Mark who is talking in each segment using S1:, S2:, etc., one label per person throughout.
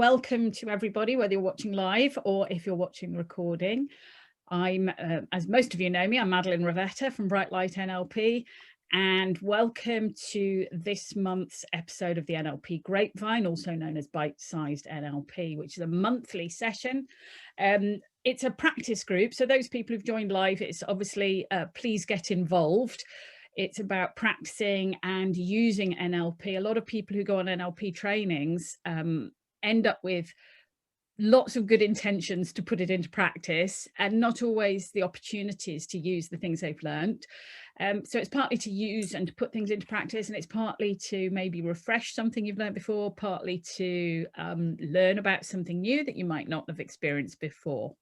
S1: welcome to everybody, whether you're watching live or if you're watching the recording. I'm, as most of you know me, I'm Madeline Ravetta from Bright Light NLP, and welcome to this month's episode of the NLP Grapevine, also known as Bite-Sized NLP, which is a monthly session. It's a practice group, so those people who've joined live, it's obviously please get involved. It's about practicing and using NLP. A lot of people who go on NLP trainings end up with lots of good intentions to put it into practice and not always the opportunities to use the things they've learned. So it's partly to use and to put things into practice, and it's partly to maybe refresh something you've learned before, partly to learn about something new that you might not have experienced before.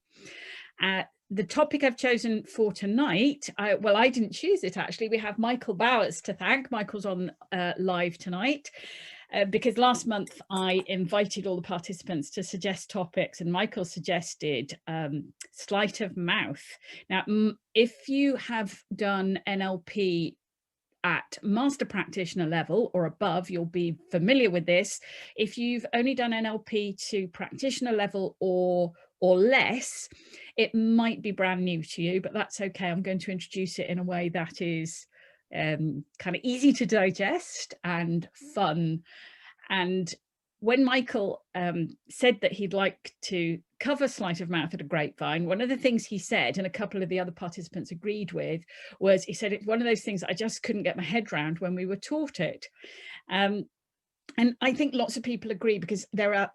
S1: The topic I've chosen for tonight, well, I didn't choose it actually. We have Michael Bowers to thank. Michael's on live tonight because last month I invited all the participants to suggest topics, and Michael suggested sleight of mouth. Now, if you have done NLP at master practitioner level or above, you'll be familiar with this. If you've only done NLP to practitioner level or less, it might be brand new to you, but that's okay. I'm going to introduce it in a way that is kind of easy to digest and fun. And when Michael said that he'd like to cover Sleight of Mouth at a Grapevine, one of the things he said, and a couple of the other participants agreed with, was he said it's one of those things I just couldn't get my head around when we were taught it. And I think lots of people agree, because there are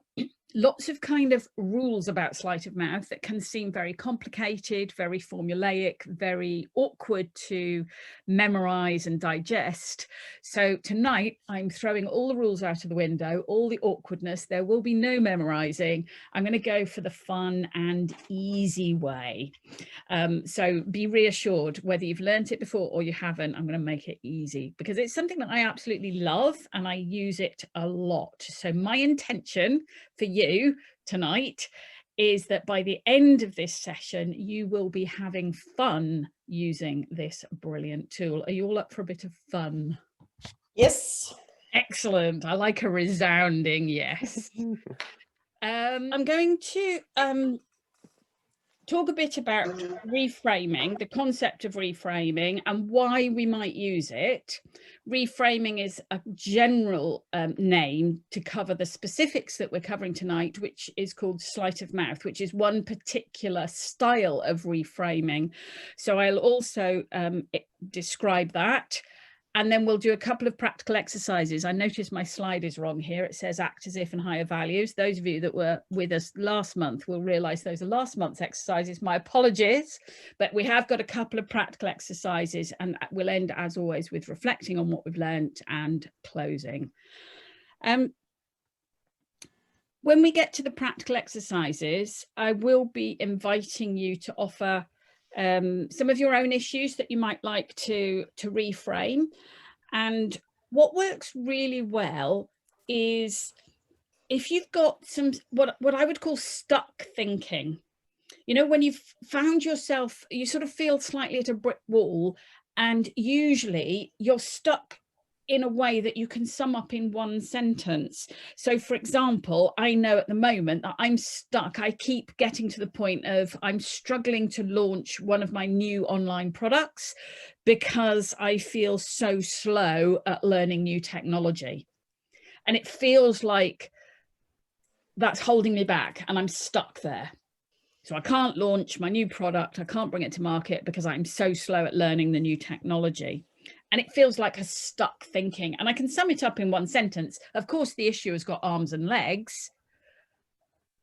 S1: lots of kind of rules about sleight of mouth that can seem very complicated, very formulaic, very awkward to memorize and digest. So tonight I'm throwing all the rules out of the window, all the awkwardness. There will be no memorizing. I'm going to go for the fun and easy way. So be reassured, whether you've learned it before or you haven't, I'm going to make it easy because it's something that I absolutely love and I use it a lot. So my intention for you tonight is that by the end of this session, you will be having fun using this brilliant tool. Are you all up for a bit of fun?
S2: Yes.
S1: Excellent. I like a resounding yes. I'm going to talk a bit about reframing, the concept of reframing and why we might use it. Reframing is a general name to cover the specifics that we're covering tonight, which is called sleight of mouth, which is one particular style of reframing. So I'll also describe that. And then we'll do a couple of practical exercises. I noticed my slide is wrong here. It says act as if and higher values. Those of you that were with us last month will realize those are last month's exercises. My apologies, but we have got a couple of practical exercises, and we'll end as always with reflecting on what we've learned and closing. When we get to the practical exercises, I will be inviting you to offer some of your own issues that you might like to reframe. And what works really well is if you've got some what I would call stuck thinking. You know, when you've found yourself, you sort of feel slightly at a brick wall, and usually you're stuck in a way that you can sum up in one sentence. So for example, I know at the moment that I'm stuck. I keep getting to the point of I'm struggling to launch one of my new online products because I feel so slow at learning new technology. And it feels like that's holding me back and I'm stuck there. So I can't launch my new product. I can't bring it to market because I'm so slow at learning the new technology. And it feels like a stuck thinking. And I can sum it up in one sentence. Of course, the issue has got arms and legs,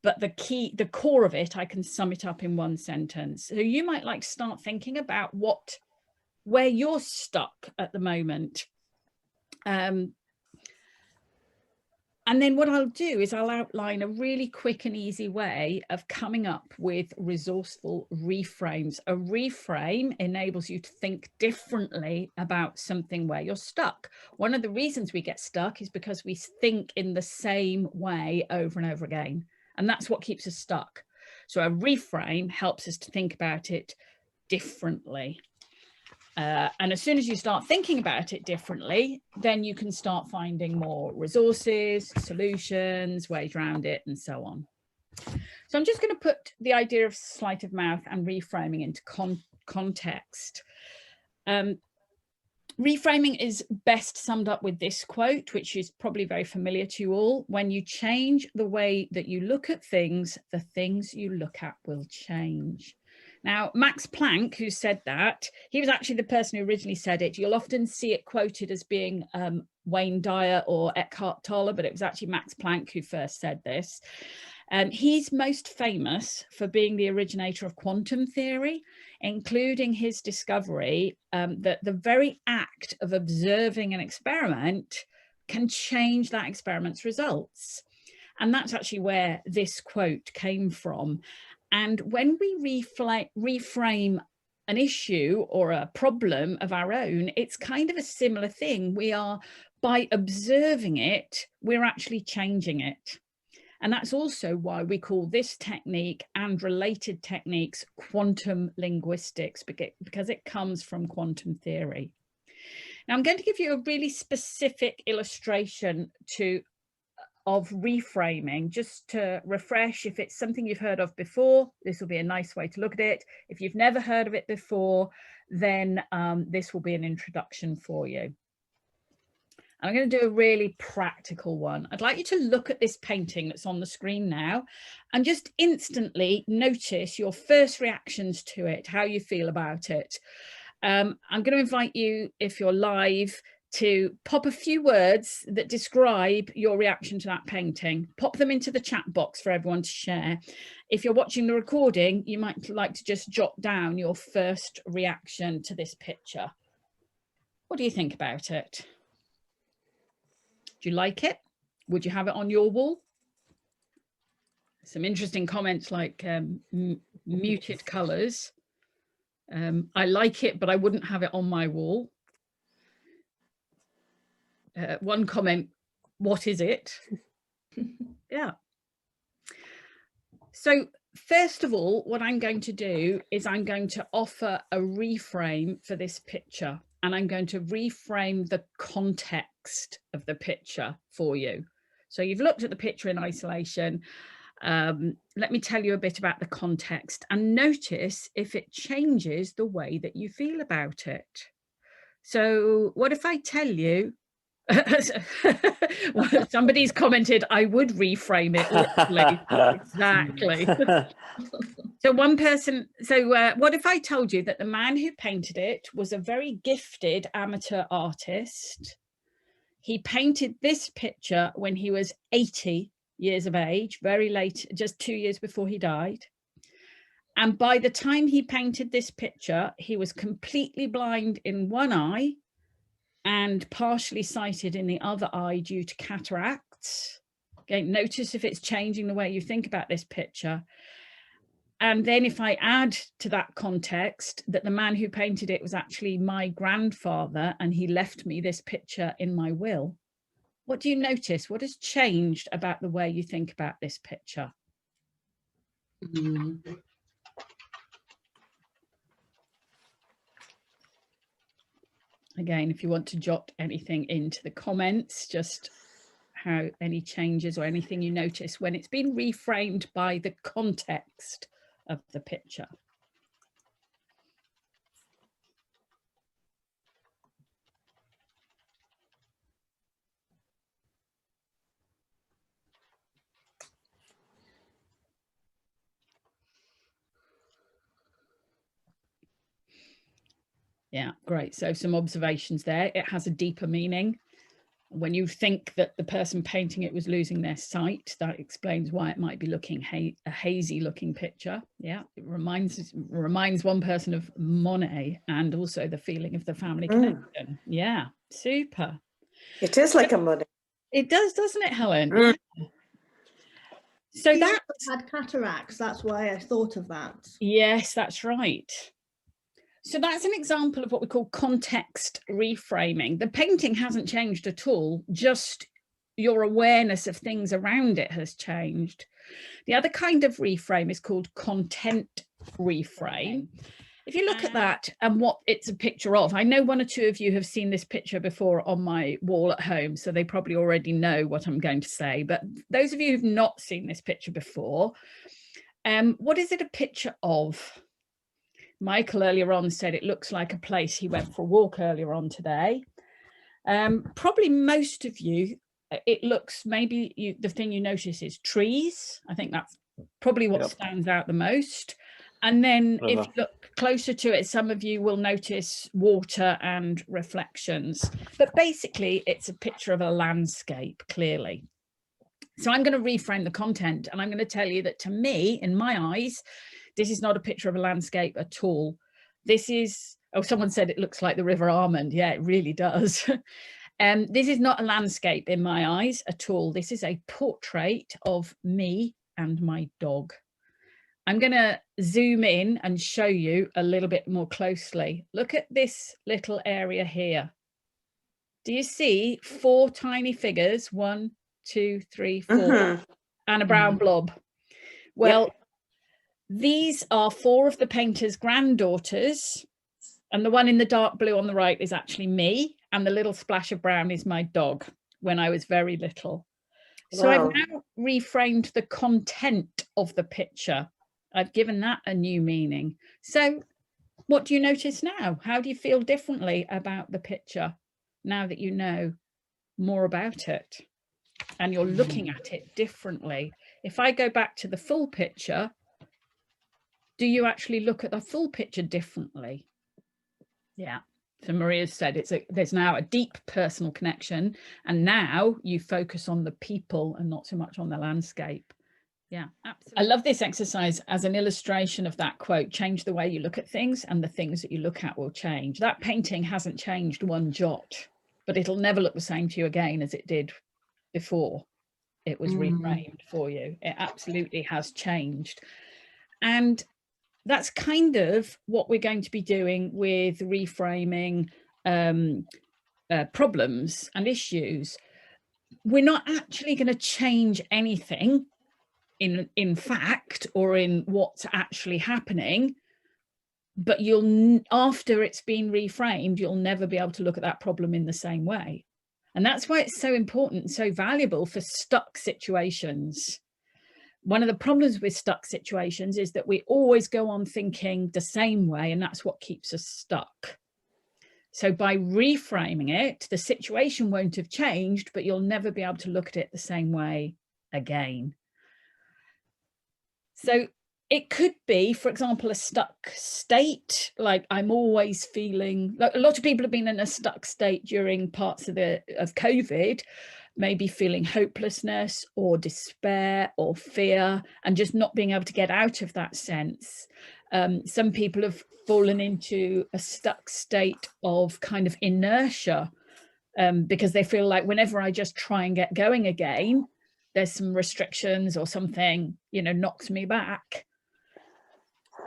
S1: but the core of it, I can sum it up in one sentence. So you might like to start thinking about where you're stuck at the moment. And then what I'll do is I'll outline a really quick and easy way of coming up with resourceful reframes. A reframe enables you to think differently about something where you're stuck. One of the reasons we get stuck is because we think in the same way over and over again. And that's what keeps us stuck. So a reframe helps us to think about it differently. And as soon as you start thinking about it differently, then you can start finding more resources, solutions, ways around it, and so on. So I'm just going to put the idea of sleight of mouth and reframing into context. Reframing is best summed up with this quote, which is probably very familiar to you all. When you change the way that you look at things, the things you look at will change. Now, Max Planck, who said that, he was actually the person who originally said it. You'll often see it quoted as being Wayne Dyer or Eckhart Tolle, but it was actually Max Planck who first said this. He's most famous for being the originator of quantum theory, including his discovery that the very act of observing an experiment can change that experiment's results. And that's actually where this quote came from. And when we reframe an issue or a problem of our own, it's kind of a similar thing. We are, by observing it, we're actually changing it. And that's also why we call this technique and related techniques quantum linguistics, because it comes from quantum theory. Now, I'm going to give you a really specific illustration of reframing, just to refresh. If it's something you've heard of before, this will be a nice way to look at it. If you've never heard of it before, then this will be an introduction for you. I'm going to do a really practical one. I'd like you to look at this painting that's on the screen now and just instantly notice your first reactions to it, how you feel about it. I'm going to invite you, if you're live, to pop a few words that describe your reaction to that painting. Pop them into the chat box for everyone to share. If you're watching the recording, you might like to just jot down your first reaction to this picture. What do you think about it? Do you like it? Would you have it on your wall? Some interesting comments like muted colours. I like it, but I wouldn't have it on my wall. One comment, what is it? Yeah. So first of all, what I'm going to do is I'm going to offer a reframe for this picture, and I'm going to reframe the context of the picture for you. So you've looked at the picture in isolation. Let me tell you a bit about the context and notice if it changes the way that you feel about it. So what if I tell you, well, somebody's commented, I would reframe it literally. Exactly. So one person, what if I told you that the man who painted it was a very gifted amateur artist? He painted this picture when he was 80 years of age, very late, just 2 years before he died. And by the time he painted this picture, he was completely blind in one eye and partially sighted in the other eye due to cataracts. Okay, notice if it's changing the way you think about this picture. And then if I add to that context that the man who painted it was actually my grandfather and he left me this picture in my will, what do you notice? What has changed about the way you think about this picture? Again, if you want to jot anything into the comments, just how any changes or anything you notice when it's been reframed by the context of the picture. Yeah, great. So some observations there. It has a deeper meaning. When you think that the person painting it was losing their sight, that explains why it might be looking a hazy looking picture. Yeah, it reminds one person of Monet and also the feeling of the family connection. Yeah, super.
S2: It is like a Monet.
S1: It does, doesn't it, Helen? Yeah. So that
S3: had cataracts, that's why I thought of that.
S1: Yes, that's right. So that's an example of what we call context reframing. The painting hasn't changed at all, just your awareness of things around it has changed. The other kind of reframe is called content reframe. If you look at that and what it's a picture of, I know one or two of you have seen this picture before on my wall at home, so they probably already know what I'm going to say. But those of you who've not seen this picture before, what is it a picture of? Michael earlier on said it looks like a place he went for a walk earlier on today. Probably most of you, it looks, maybe the thing you notice is trees. I think that's probably what stands out the most. And then if you look closer to it, some of you will notice water and reflections. But basically, it's a picture of a landscape, clearly. So I'm going to reframe the content, and I'm going to tell you that to me, in my eyes, this is not a picture of a landscape at all. This is, oh, someone said it looks like the River Almond. Yeah, it really does. This is not a landscape in my eyes at all. This is a portrait of me and my dog. I'm going to zoom in and show you a little bit more closely. Look at this little area here. Do you see 4 tiny figures? 1, 2, 3, 4, and a brown blob. Well, these are 4 of the painter's granddaughters, and the one in the dark blue on the right is actually me, and the little splash of brown is my dog when I was very little. So I've now reframed the content of the picture. I've given that a new meaning. So what do you notice now? How do you feel differently about the picture now that you know more about it and you're looking at it differently? If I go back to the full picture, do you actually look at the full picture differently? Yeah. So Maria's said there's now a deep personal connection, and now you focus on the people and not so much on the landscape. Yeah, absolutely. I love this exercise as an illustration of that quote: change the way you look at things and the things that you look at will change. That painting hasn't changed one jot, but it'll never look the same to you again as it did before it was reframed for you. It absolutely has changed. And that's kind of what we're going to be doing with reframing problems and issues. We're not actually going to change anything in fact or in what's actually happening, but after it's been reframed, you'll never be able to look at that problem in the same way. And that's why it's so important and so valuable for stuck situations. One of the problems with stuck situations is that we always go on thinking the same way, and that's what keeps us stuck. So by reframing it, the situation won't have changed, but you'll never be able to look at it the same way again. So it could be, for example, a stuck state, like I'm always feeling, like a lot of people have been in a stuck state during parts of COVID, maybe feeling hopelessness or despair or fear and just not being able to get out of that sense. Some people have fallen into a stuck state of kind of inertia because they feel like whenever I just try and get going again, there's some restrictions or something, you know, knocks me back.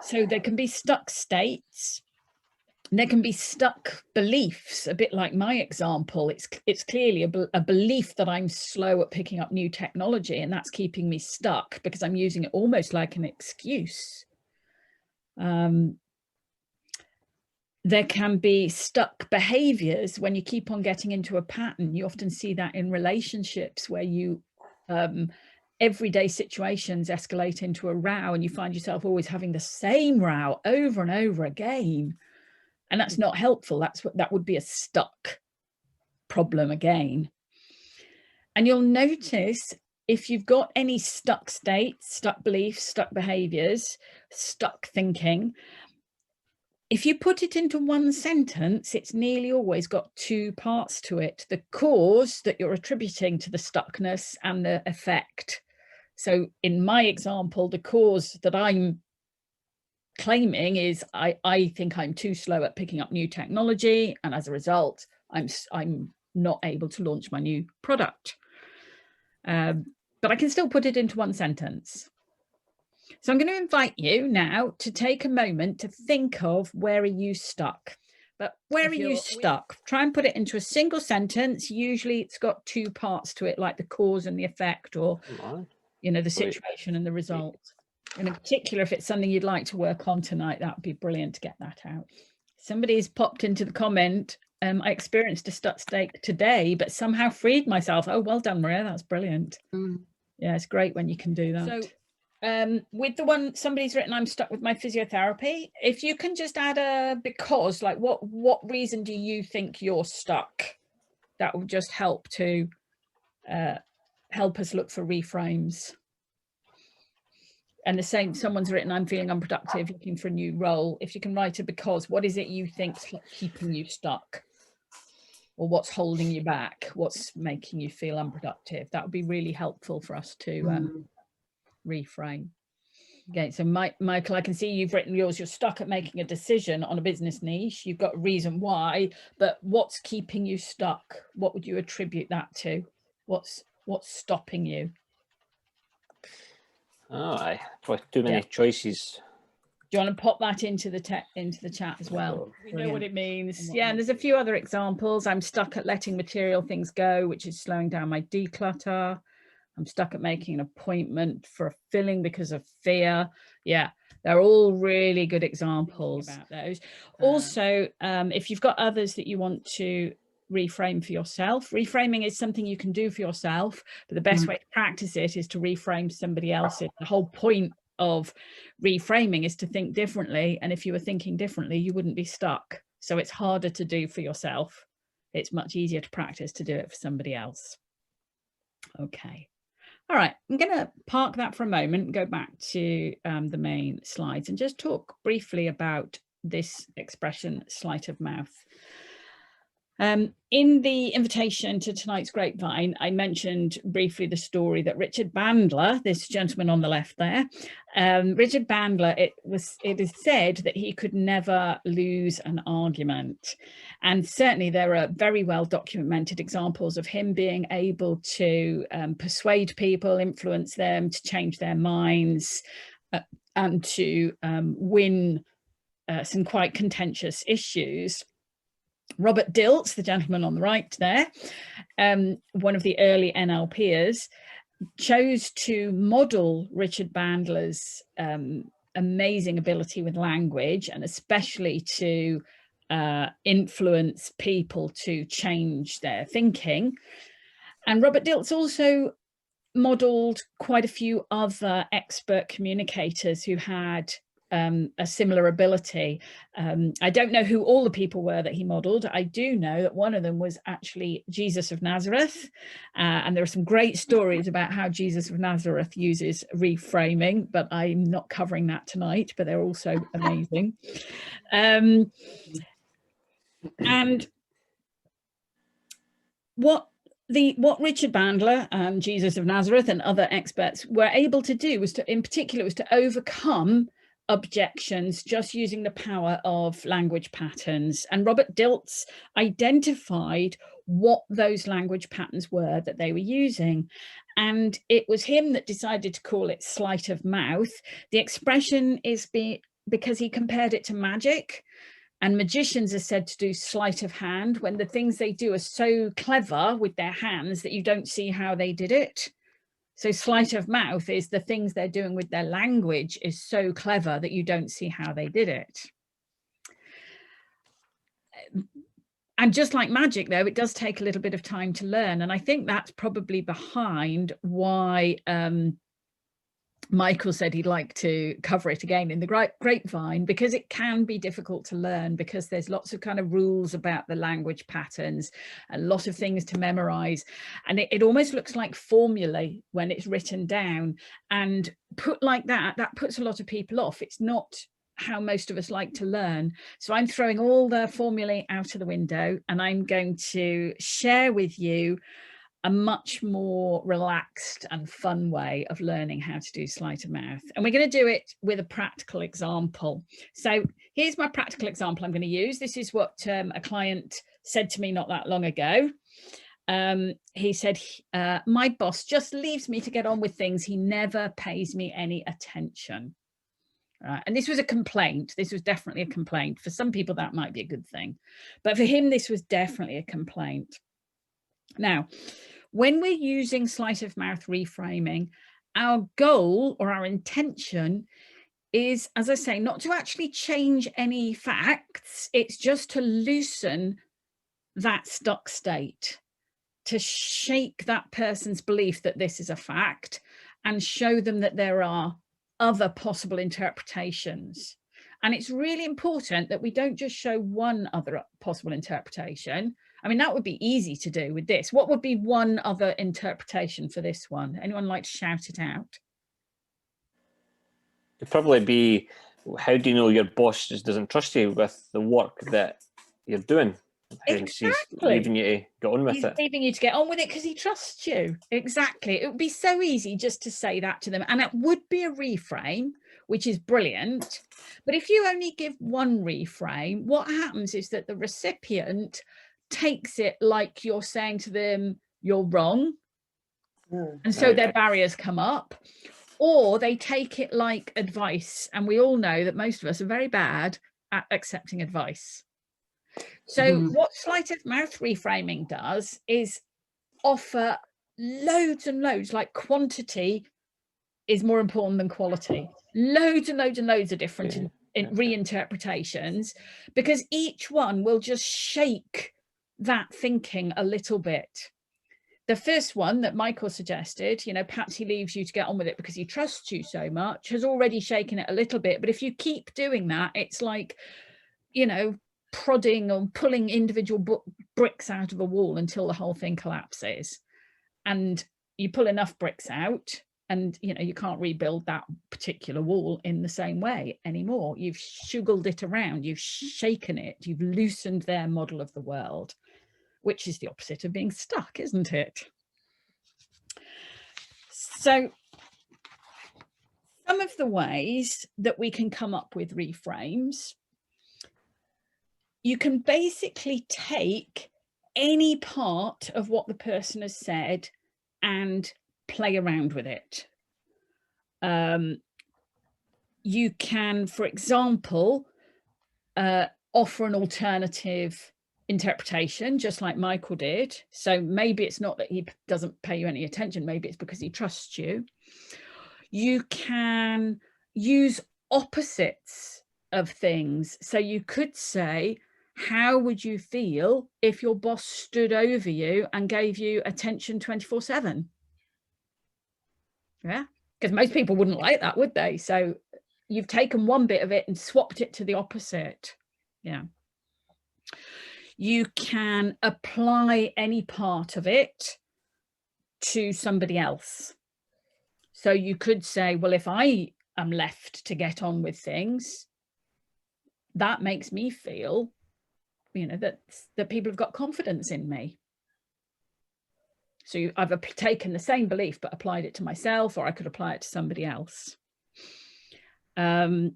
S1: So there can be stuck states. There can be stuck beliefs, a bit like my example. It's clearly a belief that I'm slow at picking up new technology, and that's keeping me stuck because I'm using it almost like an excuse. There can be stuck behaviors when you keep on getting into a pattern. You often see that in relationships where you everyday situations escalate into a row and you find yourself always having the same row over and over again. And that's not helpful. That would be a stuck problem again. And you'll notice if you've got any stuck states, stuck beliefs, stuck behaviors, stuck thinking, if you put it into one sentence, it's nearly always got 2 parts to it: the cause that you're attributing to the stuckness and the effect. So in my example, the cause that I'm claiming is I think I'm too slow at picking up new technology, and as a result, I'm not able to launch my new product. But I can still put it into one sentence. So I'm going to invite you now to take a moment to think of where are you stuck. But where are you stuck? Try and put it into a single sentence. Usually it's got 2 parts to it, like the cause and the effect, or you know, the situation and the result. And in particular, if it's something you'd like to work on tonight, that would be brilliant to get that out. Somebody's popped into the comment, I experienced a stuck steak today, but somehow freed myself. Oh, well done, Maria. That's brilliant. Yeah, it's great when you can do that. So with the one somebody's written, I'm stuck with my physiotherapy. If you can just add a because, like what reason do you think you're stuck? That will just help to help us look for reframes. And the same, someone's written, I'm feeling unproductive, looking for a new role. If you can write a because, what is it you think's keeping you stuck? Or what's holding you back? What's making you feel unproductive? That would be really helpful for us to reframe. Okay, so Michael, I can see you've written yours. You're stuck at making a decision on a business niche. You've got a reason why, but what's keeping you stuck? What would you attribute that to? What's stopping you?
S4: Oh, too many choices.
S1: Do you want to pop that into the chat as well? We know what it means. Yeah, and there's a few other examples. I'm stuck at letting material things go, which is slowing down my declutter. I'm stuck at making an appointment for a filling because of fear. Yeah, they're all really good examples about those. Also, if you've got others that you want to reframe for yourself, reframing is something you can do for yourself, but the best way to practice it is to reframe somebody else's. The whole point of reframing is to think differently, and if you were thinking differently, you wouldn't be stuck. So it's harder to do for yourself. It's much easier to practice to do it for somebody else. Okay. All right, I'm going to park that for a moment and go back to the main slides and just talk briefly about this expression, sleight of mouth. In the invitation to tonight's Grapevine, I mentioned briefly the story that Richard Bandler, this gentleman on the left there, Richard Bandler, it is said that he could never lose an argument. And certainly there are very well documented examples of him being able to persuade people, influence them, to change their minds, and to win some quite contentious issues. Robert Dilts, the gentleman on the right there, one of the early NLPers, chose to model Richard Bandler's amazing ability with language, and especially to influence people to change their thinking. And Robert Dilts also modeled quite a few other expert communicators who had a similar ability. I don't know who all the people were that he modeled. I do know that one of them was actually Jesus of Nazareth, and there are some great stories about how Jesus of Nazareth uses reframing, but I'm not covering that tonight, but they're also amazing. And what Richard Bandler and Jesus of Nazareth and other experts were able to do was to, in particular, was to overcome objections just using the power of language patterns. And Robert Dilts identified what those language patterns were that they were using. And it was him that decided to call it sleight of mouth. The expression is because he compared it to magic. And magicians are said to do sleight of hand when the things they do are so clever with their hands that you don't see how they did it. So sleight of mouth is the things they're doing with their language is so clever that you don't see how they did it. And just like magic, though, it does take a little bit of time to learn. And I think that's probably behind why Michael said he'd like to cover it again in the Grapevine, because it can be difficult to learn, because there's lots of kind of rules about the language patterns, a lot of things to memorize, and it almost looks like formulae when it's written down, and put like that puts a lot of people off. It's not how most of us like to learn. So I'm throwing all the formulae out of the window, and I'm going to share with you a much more relaxed and fun way of learning how to do sleight of mouth. And we're going to do it with a practical example. So here's my practical example I'm going to use. This is what a client said to me not that long ago. He said, my boss just leaves me to get on with things. He never pays me any attention. And this was a complaint. This was definitely a complaint. For some people, that might be a good thing. But for him, this was definitely a complaint. Now, when we're using sleight of mouth reframing, our goal or our intention is, as I say, not to actually change any facts. It's just to loosen that stuck state, to shake that person's belief that this is a fact and show them that there are other possible interpretations. And it's really important that we don't just show one other possible interpretation. I mean, that would be easy to do with this. What would be one other interpretation for this one? Anyone like to shout it out?
S4: It'd probably be, how do you know your boss just doesn't trust you with the work that you're doing? Hence he's leaving you to get on with it.
S1: He's leaving you to get on with it because he trusts you. Exactly. It would be so easy just to say that to them. And it would be a reframe, which is brilliant. But if you only give one reframe, what happens is that the recipient takes it like you're saying to them, you're wrong. And so their barriers come up. Or they take it like advice. And we all know that most of us are very bad at accepting advice. So what Sleight of Mouth reframing does is offer loads and loads, like quantity is more important than quality. Loads and loads and loads of different reinterpretations, because each one will just shake that thinking a little bit. The first one that Michael suggested, you know, perhaps he leaves you to get on with it because he trusts you so much, has already shaken it a little bit. But if you keep doing that, it's like, you know, prodding or pulling individual bricks out of a wall until the whole thing collapses. And you pull enough bricks out and, you know, you can't rebuild that particular wall in the same way anymore. You've shuggled it around, you've shaken it, you've loosened their model of the world, which is the opposite of being stuck, isn't it? So some of the ways that we can come up with reframes, you can basically take any part of what the person has said and play around with it. You can, for example, offer an alternative interpretation, just like Michael did. So maybe it's not that he doesn't pay you any attention, maybe it's because he trusts you. You can use opposites of things. So you could say, how would you feel if your boss stood over you and gave you attention 24/7? Yeah, because most people wouldn't like that, would they? So you've taken one bit of it and swapped it to the opposite. Yeah. You can apply any part of it to somebody else. So you could say, well, if I am left to get on with things, that makes me feel, you know, that people have got confidence in me. So I've taken the same belief but applied it to myself, or I could apply it to somebody else. You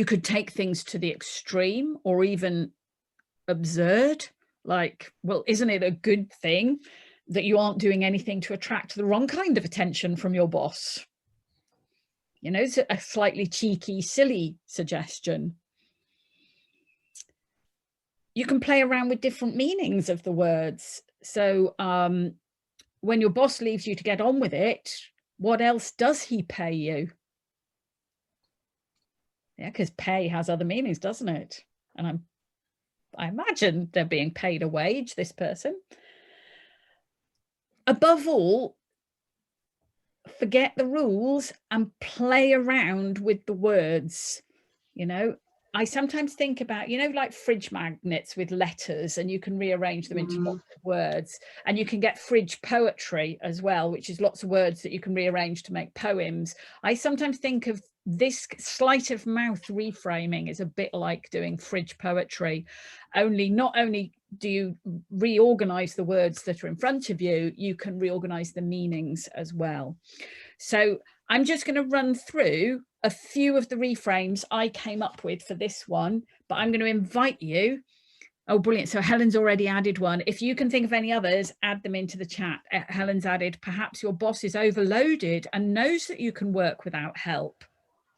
S1: could take things to the extreme or even absurd, like, well, isn't it a good thing that you aren't doing anything to attract the wrong kind of attention from your boss? You know, it's a slightly cheeky, silly suggestion. You can play around with different meanings of the words. So when your boss leaves you to get on with it, what else does he pay you? Yeah, because pay has other meanings, doesn't it? And I imagine they're being paid a wage, this person. Above all, forget the rules and play around with the words. You know, I sometimes think about, you know, like fridge magnets with letters, and you can rearrange them into lots of words, and you can get fridge poetry as well, which is lots of words that you can rearrange to make poems. I sometimes think of this sleight of mouth reframing is a bit like doing fridge poetry, only not only do you reorganize the words that are in front of you, you can reorganize the meanings as well. So I'm just going to run through a few of the reframes I came up with for this one, but I'm going to invite you. Oh, brilliant. So Helen's already added one. If you can think of any others, add them into the chat. Helen's added, perhaps your boss is overloaded and knows that you can work without help.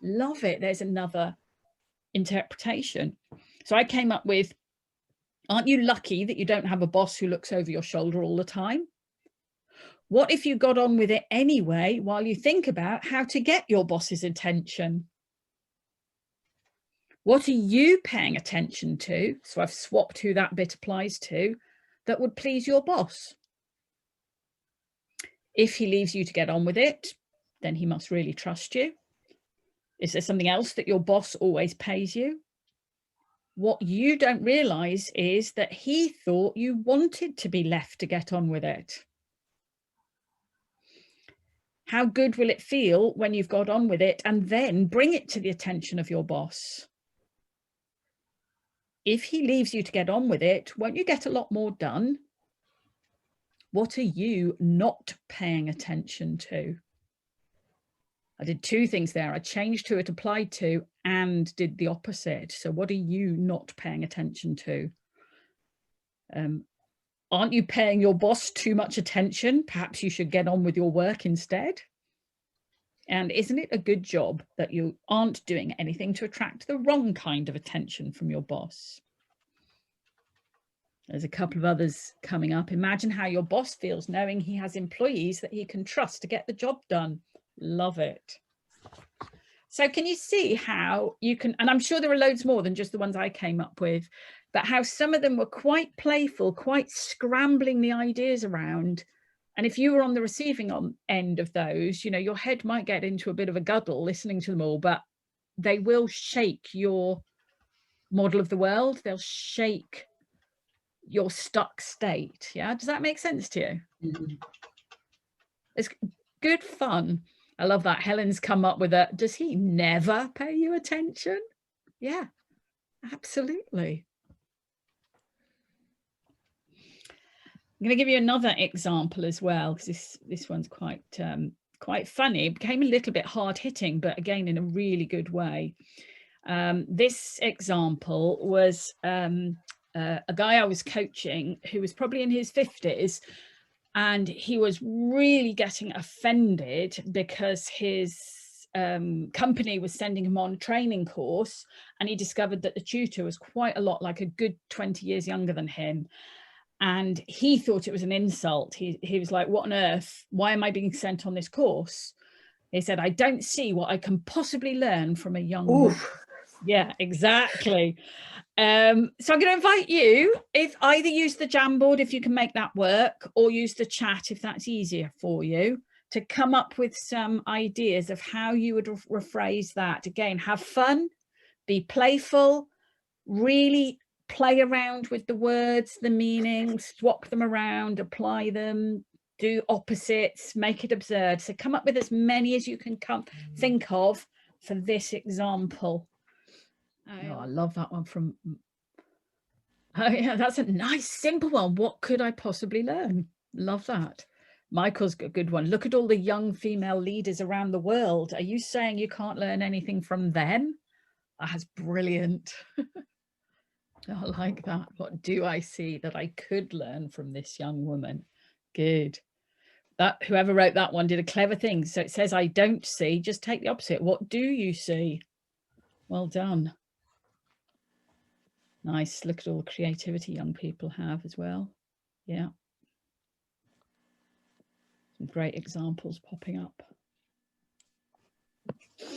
S1: Love it. There's another interpretation. So I came up with, aren't you lucky that you don't have a boss who looks over your shoulder all the time? What if you got on with it anyway while you think about how to get your boss's attention? What are you paying attention to? So I've swapped who that bit applies to, that would please your boss. If he leaves you to get on with it, then he must really trust you. Is there something else that your boss always pays you? What you don't realize is that he thought you wanted to be left to get on with it. How good will it feel when you've got on with it and then bring it to the attention of your boss? If he leaves you to get on with it, won't you get a lot more done? What are you not paying attention to? I did two things there. I changed who it applied to and did the opposite. So what are you not paying attention to? Aren't you paying your boss too much attention? Perhaps you should get on with your work instead. And isn't it a good job that you aren't doing anything to attract the wrong kind of attention from your boss? There's a couple of others coming up. Imagine how your boss feels knowing he has employees that he can trust to get the job done. Love it. So can you see how you can, and I'm sure there are loads more than just the ones I came up with, but how some of them were quite playful, quite scrambling the ideas around. And if you were on the receiving end of those, you know, your head might get into a bit of a guddle listening to them all, but they will shake your model of the world. They'll shake your stuck state. Yeah. Does that make sense to you? Mm-hmm. It's good fun. I love that. Helen's come up with a, does he never pay you attention? Yeah, absolutely. I'm going to give you another example as well, because this one's quite funny. It became a little bit hard hitting, but again, in a really good way. This example was a guy I was coaching who was probably in his 50s, and he was really getting offended because his company was sending him on a training course, and he discovered that the tutor was quite a lot like a good 20 years younger than him. And he thought it was an insult. He was like, what on earth? Why am I being sent on this course? He said, I don't see what I can possibly learn from a young woman. Yeah, exactly. So I'm going to invite you, if either use the Jamboard if you can make that work, or use the chat if that's easier for you, to come up with some ideas of how you would rephrase that. Again, have fun, be playful, really play around with the words, the meanings, swap them around, apply them, do opposites, make it absurd. So come up with as many as you can think of for this example. Oh, I love that one from, oh yeah, that's a nice simple one. What could I possibly learn? Love that. Michael's got a good one. Look at all the young female leaders around the world. Are you saying you can't learn anything from them? That's brilliant. I like that. What do I see that I could learn from this young woman? Good. That whoever wrote that one did a clever thing. So it says, I don't see, just take the opposite. What do you see? Well done. Nice. Look at all the creativity young people have as well. Yeah. Some great examples popping up.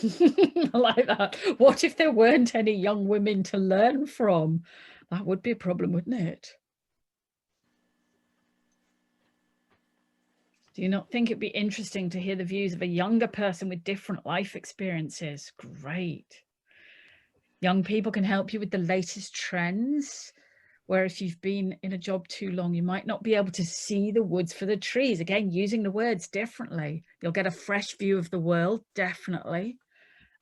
S1: I like that. What if there weren't any young women to learn from? That would be a problem, wouldn't it? Do you not think it'd be interesting to hear the views of a younger person with different life experiences? Great. Young people can help you with the latest trends, where if you've been in a job too long, you might not be able to see the woods for the trees. Again, using the words differently. You'll get a fresh view of the world, definitely.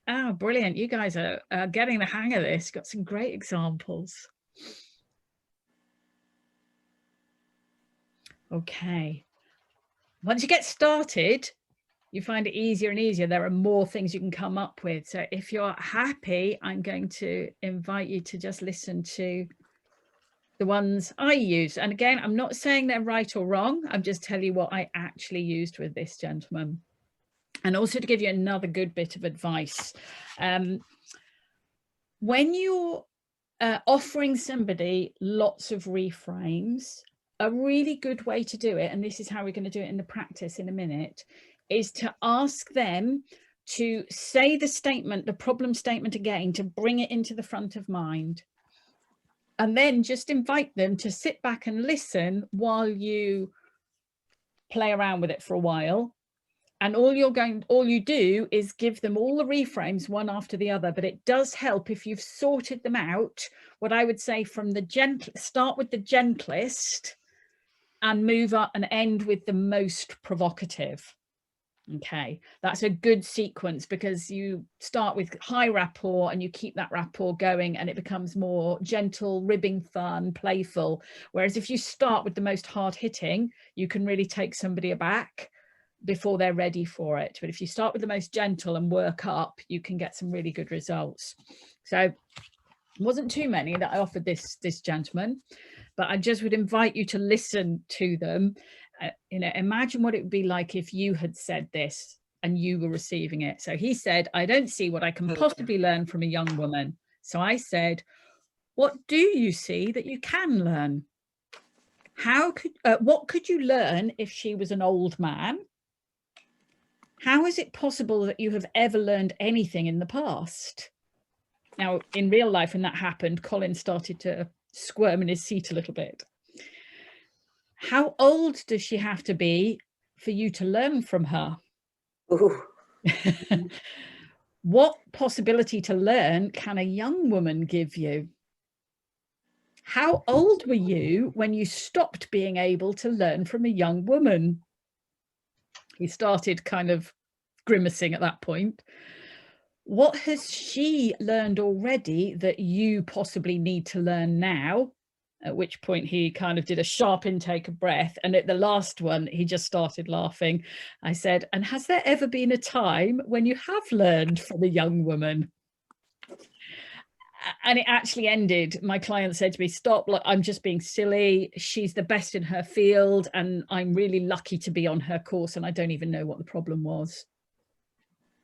S1: Oh, brilliant. You guys are getting the hang of this. Got some great examples. Okay. Once you get started, you find it easier and easier. There are more things you can come up with. So if you're happy, I'm going to invite you to just listen to the ones I use. And again, I'm not saying they're right or wrong. I'm just telling you what I actually used with this gentleman. And also to give you another good bit of advice. When you're offering somebody lots of reframes, a really good way to do it, and this is how we're going to do it in the practice in a minute, is to ask them to say the statement, the problem statement again, to bring it into the front of mind. And then just invite them to sit back and listen while you play around with it for a while. And all you do is give them all the reframes one after the other. But it does help if you've sorted them out. What I would say, from the start with the gentlest and move up and end with the most provocative. Okay, that's a good sequence, because you start with high rapport and you keep that rapport going, and it becomes more gentle, ribbing, fun, playful. Whereas if you start with the most hard hitting, you can really take somebody aback before they're ready for it. But if you start with the most gentle and work up, you can get some really good results. So it wasn't too many that I offered this gentleman, but I just would invite you to listen to them. Imagine what it would be like if you had said this and you were receiving it. So he said, I don't see what I can possibly learn from a young woman. So I said, what do you see that you can learn? What could you learn if she was an old man? How is it possible that you have ever learned anything in the past? Now, in real life, when that happened, Colin started to squirm in his seat a little bit. How old does she have to be for you to learn from her? What possibility to learn can a young woman give you? How old were you when you stopped being able to learn from a young woman? He started kind of grimacing at that point. What has she learned already that you possibly need to learn now? At which point he kind of did a sharp intake of breath. And at the last one, he just started laughing. I said, and has there ever been a time when you have learned from a young woman? And it actually ended. My client said to me, stop, look, I'm just being silly. She's the best in her field, and I'm really lucky to be on her course, and I don't even know what the problem was.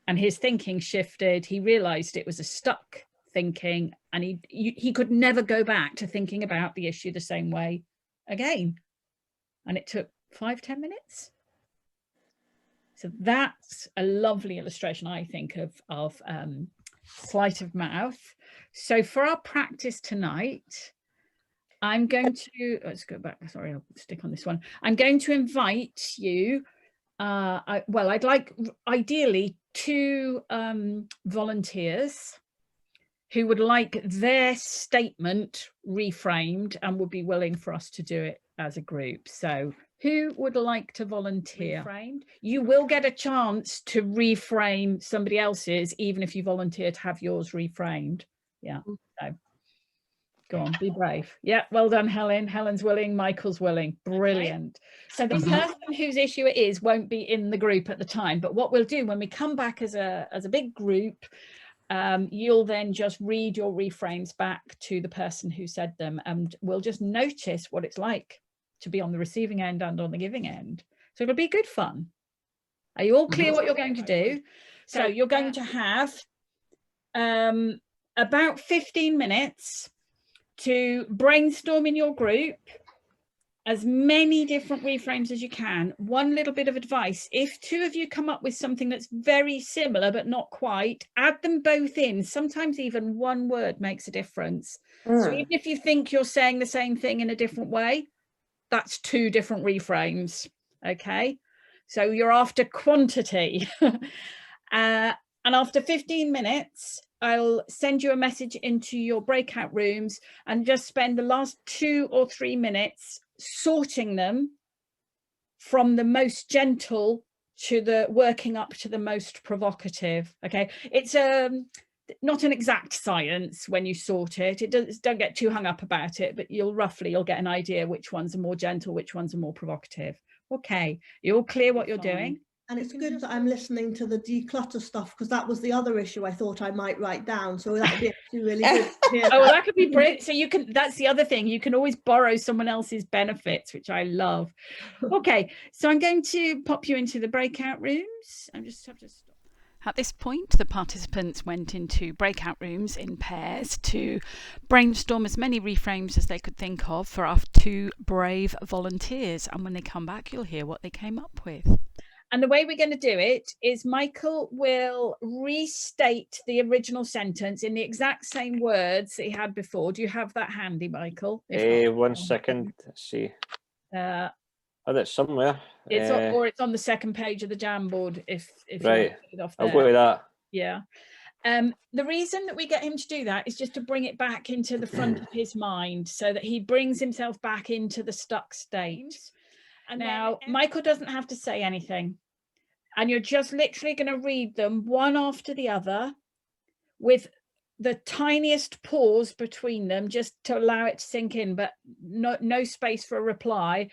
S1: And his thinking shifted. He realized it was a stuck thinking, and he could never go back to thinking about the issue the same way again. And it took 5-10 minutes. So that's a lovely illustration, I think, of sleight of mouth. So for our practice tonight, I'm going to, let's go back, sorry, I'll stick on this one. I'm going to invite you, I'd like ideally 2 volunteers who would like their statement reframed and would be willing for us to do it as a group. So who would like to volunteer? Reframed? You will get a chance to reframe somebody else's, even if you volunteer to have yours reframed. Yeah, so go on, be brave. Yeah, well done, Helen. Helen's willing, Michael's willing. Brilliant. So the person whose issue it is won't be in the group at the time, but what we'll do when we come back as a big group, you'll then just read your reframes back to the person who said them, and we'll just notice what it's like to be on the receiving end and on the giving end. So it'll be good fun. Are you all clear what you're going to do? So you're going to have about 15 minutes to brainstorm in your group as many different reframes as you can. One little bit of advice: if 2 of you come up with something that's very similar but not quite, add them both in. Sometimes even one word makes a difference. So even if you think you're saying the same thing in a different way, that's 2 different reframes. Okay, so you're after quantity. And after 15 minutes, I'll send you a message into your breakout rooms, and just spend the last 2 or 3 minutes sorting them from the most gentle to the working up to the most provocative. Okay, it's not an exact science when you sort it. Don't get too hung up about it, but you'll get an idea which ones are more gentle, which ones are more provocative. Okay, you all clear what you're doing?
S3: And it's good that I'm listening to the declutter stuff, because that was the other issue I thought I might write down. So that would be actually really good to hear.
S1: Oh, well, that could be brilliant. So that's the other thing. You can always borrow someone else's benefits, which I love. Okay, so I'm going to pop you into the breakout rooms. I just have to stop. At this point, the participants went into breakout rooms in pairs to brainstorm as many reframes as they could think of for our 2 brave volunteers. And when they come back, you'll hear what they came up with. And the way we're going to do it is Michael will restate the original sentence in the exact same words that he had before. Do you have that handy, Michael?
S4: One second. Let's see. Oh, that's somewhere.
S1: Or it's on the second page of the Jamboard if
S4: right.
S1: You want it off there.
S4: I'll go with that.
S1: Yeah. The reason that we get him to do that is just to bring it back into the front of his mind so that he brings himself back into the stuck state. And now Michael doesn't have to say anything. And you're just literally going to read them one after the other with the tiniest pause between them just to allow it to sink in, but no space for a reply.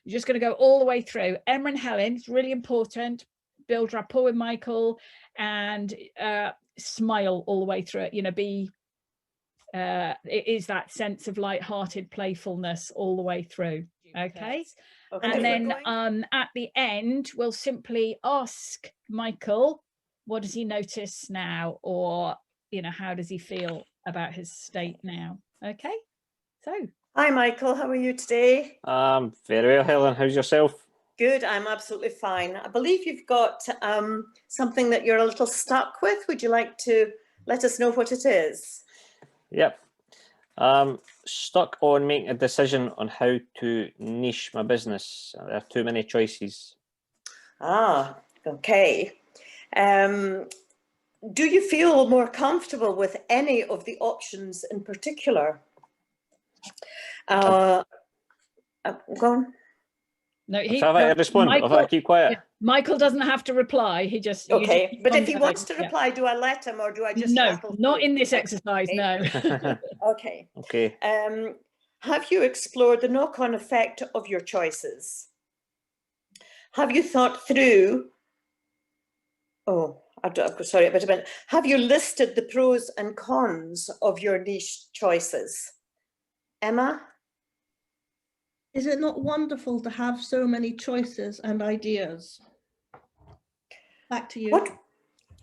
S1: You're just going to go all the way through. Emma and Helen, it's really important. Build rapport with Michael and smile all the way through it. You know, it is that sense of light-hearted playfulness all the way through. Okay. And then at the end, we'll simply ask Michael, what does he notice now? Or, you know, how does he feel about his state now? Okay. So.
S2: Hi, Michael. How are you today?
S4: Very well, Helen. How's yourself?
S2: Good. I'm absolutely fine. I believe you've got something that you're a little stuck with. Would you like to let us know what it is?
S4: Yep. Stuck on making a decision on how to niche my business. There are too many choices.
S2: Okay. Do you feel more comfortable with any of the options in particular? Go on.
S1: No,
S4: if I respond, if I keep quiet.
S1: Yeah, Michael doesn't have to reply. He just
S2: okay. But if he wants to reply, do I let him or do I just
S1: not in this exercise? No.
S2: Okay.
S4: Okay.
S2: Have you explored the knock-on effect of your choices? Have you thought through? Sorry, wait a minute. Have you listed the pros and cons of your niche choices? Emma?
S3: Is it not wonderful to have so many choices and ideas? Back to you.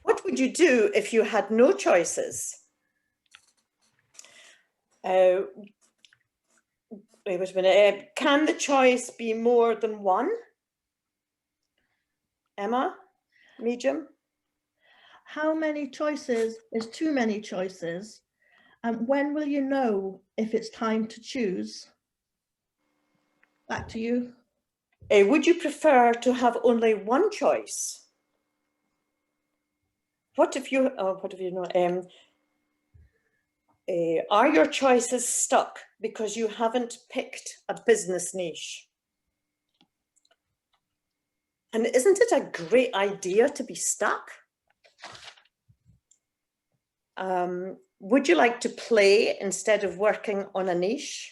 S2: What would you do if you had no choices? Wait a minute. Can the choice be more than one? Emma? Medium?
S3: How many choices is too many choices? And when will you know if it's time to choose? Back to you.
S2: Would you prefer to have only one choice? What if you know? Are your choices stuck because you haven't picked a business niche? And isn't it a great idea to be stuck? Would you like to play instead of working on a niche?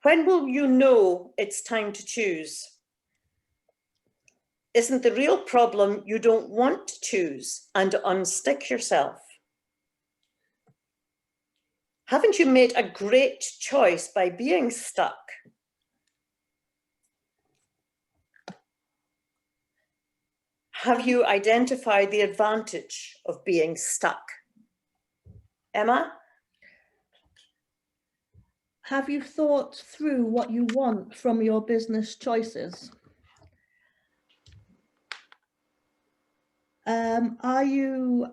S2: When will you know it's time to choose? Isn't the real problem you don't want to choose and unstick yourself? Haven't you made a great choice by being stuck? Have you identified the advantage of being stuck? Emma?
S3: Have you thought through what you want from your business choices? Are you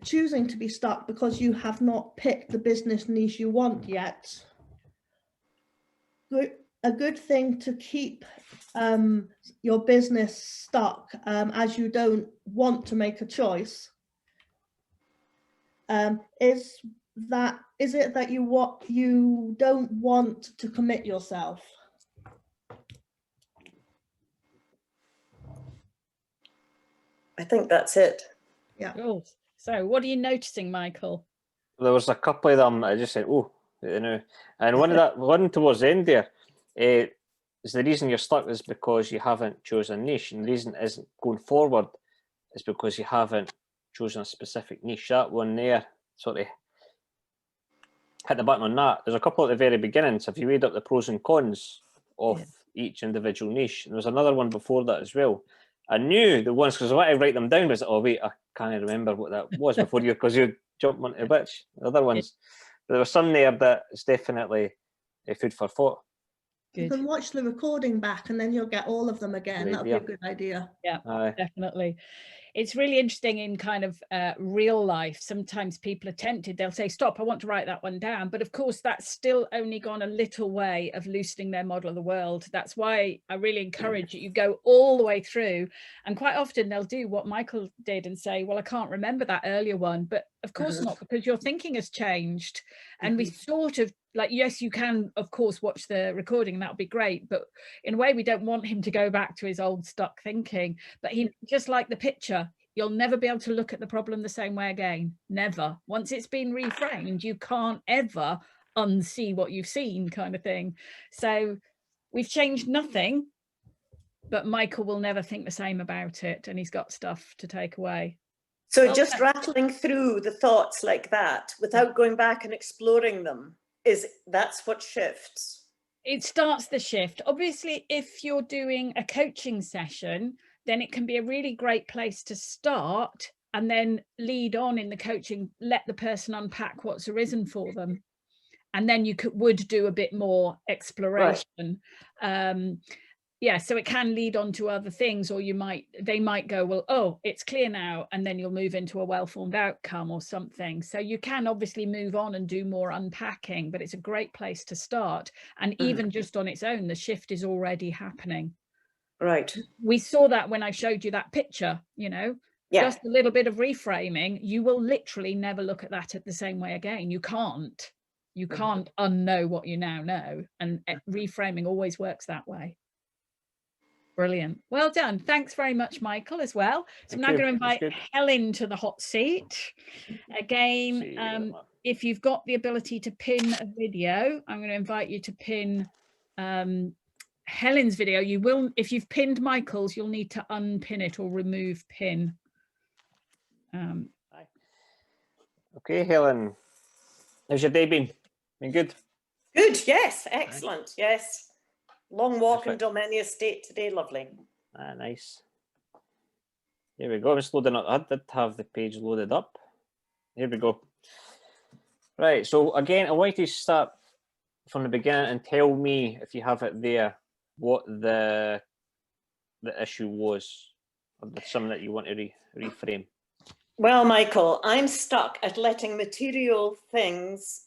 S3: choosing to be stuck because you have not picked the business niche you want yet? A good thing to keep your business stuck as you don't want to make a choice is it that you don't want to commit yourself?
S2: I think that's it.
S3: Yeah.
S1: Oh, so what are you noticing, Michael?
S4: There was a couple of them I just said, oh, you know, and one towards the end there is the reason you're stuck is because you haven't chosen a niche, and the reason isn't going forward is because you haven't chosen a specific niche. That one there sort of hit the button on that. There's a couple at the very beginnings. If you weighed up the pros and cons of each individual niche, and there's another one before that as well. I knew the ones, because when I write them down was, oh wait, I can't remember what that was before you, because you jump onto which the other ones. But there was some there that is definitely food for thought.
S3: You can watch the recording back and then you'll get all of them again. That would be a good idea.
S1: Yeah,
S4: Aye.
S1: definitely. It's really interesting in kind of real life. Sometimes people are tempted. They'll say, stop, I want to write that one down. But of course, that's still only gone a little way of loosening their model of the world. That's why I really encourage you go all the way through. And quite often they'll do what Michael did and say, well, I can't remember that earlier one. But of course not, because your thinking has changed. And we sort of like, yes, you can, of course, watch the recording and that would be great. But in a way, we don't want him to go back to his old stuck thinking. But he, just like the picture, you'll never be able to look at the problem the same way again. Never. Once it's been reframed, you can't ever unsee what you've seen, kind of thing. So we've changed nothing, but Michael will never think the same about it. And he's got stuff to take away.
S2: So just rattling through the thoughts like that without going back and exploring them, that's what shifts.
S1: It starts the shift. Obviously, if you're doing a coaching session, then it can be a really great place to start and then lead on in the coaching, let the person unpack what's arisen for them. And then you would do a bit more exploration. Right. Yeah, so it can lead on to other things, or they might go, well, oh, it's clear now, and then you'll move into a well-formed outcome or something. So you can obviously move on and do more unpacking, but it's a great place to start. And even just on its own, the shift is already happening.
S2: Right.
S1: We saw that when I showed you that picture, you know, just a little bit of reframing, you will literally never look at that the same way again. You can't unknow what you now know. And reframing always works that way. Brilliant. Well done. Thanks very much, Michael, as well. So I'm now going to invite Helen to the hot seat. Again, if you've got the ability to pin a video, I'm going to invite you to pin Helen's video. You will, if you've pinned Michael's, you'll need to unpin it or remove pin.
S4: Okay, Helen. How's your day been? Been good? Good,
S2: yes. Excellent, yes. Long walk in Dalmeny Estate today, lovely.
S4: Ah, nice. Here we go. I'm just loading up. I did have the page loaded up. Here we go. Right. So again, I want you to start from the beginning and tell me, if you have it there, what the issue was, or something that you want to reframe.
S2: Well, Michael, I'm stuck at letting material things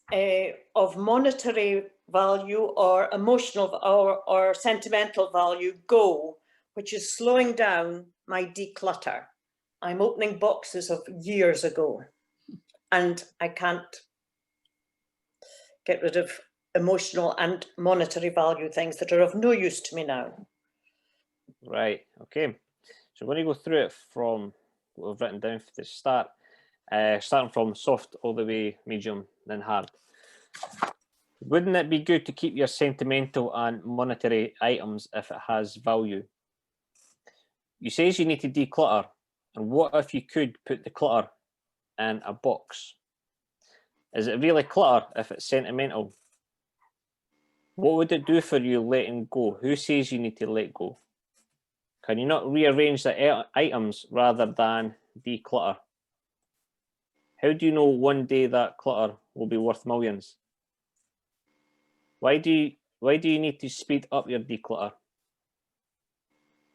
S2: of monetary value or emotional or sentimental value go, which is slowing down my declutter. I'm opening boxes of years ago and I can't get rid of emotional and monetary value things that are of no use to me now.
S4: Right, okay. So we're going to go through it from what we've written down for the start, starting from soft all the way medium, then hard. Wouldn't it be good to keep your sentimental and monetary items if it has value? You says you need to declutter, and what if you could put the clutter in a box? Is it really clutter if it's sentimental? What would it do for you letting go? Who says you need to let go? Can you not rearrange the items rather than declutter? How do you know one day that clutter will be worth millions? Why do you need to speed up your declutter?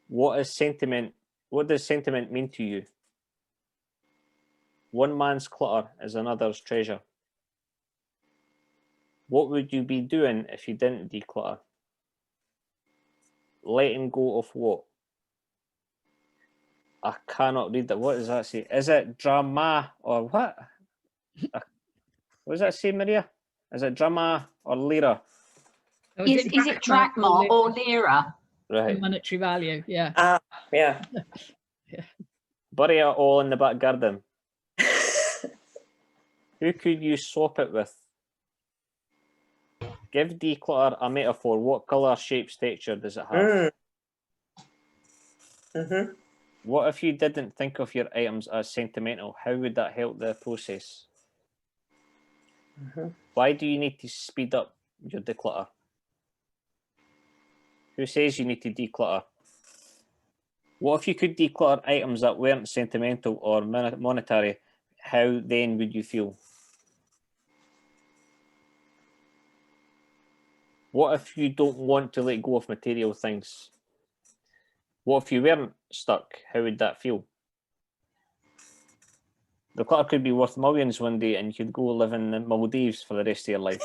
S4: What does sentiment mean to you? One man's clutter is another's treasure. What would you be doing if you didn't declutter? Letting go of what? I cannot read that. What does that say? Is it drama or what? What does that say, Maria? Is it drama or lira?
S5: Is it drachma or lira?
S4: Right.
S1: Monetary value, yeah.
S2: Yeah.
S1: Yeah.
S4: Bury it all in the back garden. Who could you swap it with? Give declutter a metaphor. What colour, shape, texture does it have? What if you didn't think of your items as sentimental? How would that help the process? Why do you need to speed up your declutter? Who says you need to declutter? What if you could declutter items that weren't sentimental or monetary? How then would you feel? What if you don't want to let go of material things? What if you weren't stuck? How would that feel? The clutter could be worth millions one day and you could go live in the Maldives for the rest of your life.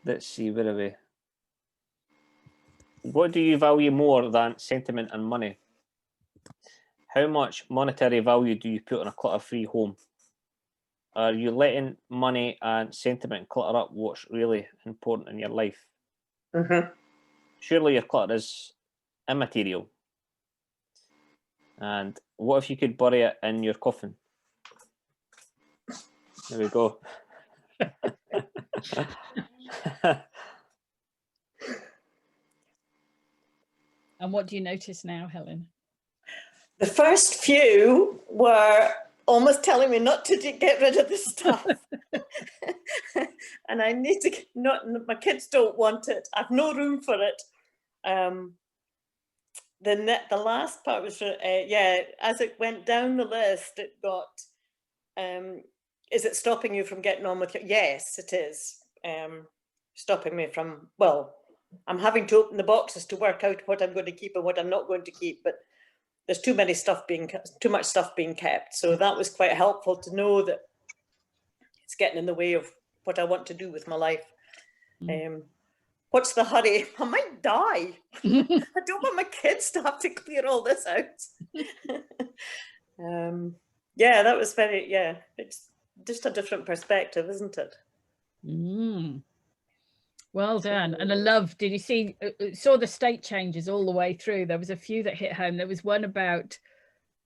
S4: Let's see, where are we? What do you value more than sentiment and money? How much monetary value do you put on a clutter-free home? Are you letting money and sentiment clutter up what's really important in your life? Surely your clutter is immaterial. And what if you could bury it in your coffin? There we go.
S1: And what do you notice now, Helen?
S2: The first few were almost telling me not to get rid of this stuff. And I need to my kids don't want it. I've no room for it. The last part was, as it went down the list, it got, is it stopping you from getting on with it? Yes, it is. Stopping me from, well, I'm having to open the boxes to work out what I'm going to keep and what I'm not going to keep, but there's too much stuff being kept. So that was quite helpful to know that it's getting in the way of what I want to do with my life. What's the hurry? I might die. I don't want my kids to have to clear all this out. Yeah, that was very, it's just a different perspective, isn't it?
S1: Well done. And I love, did you see, saw the state changes all the way through? There was a few that hit home. There was one about...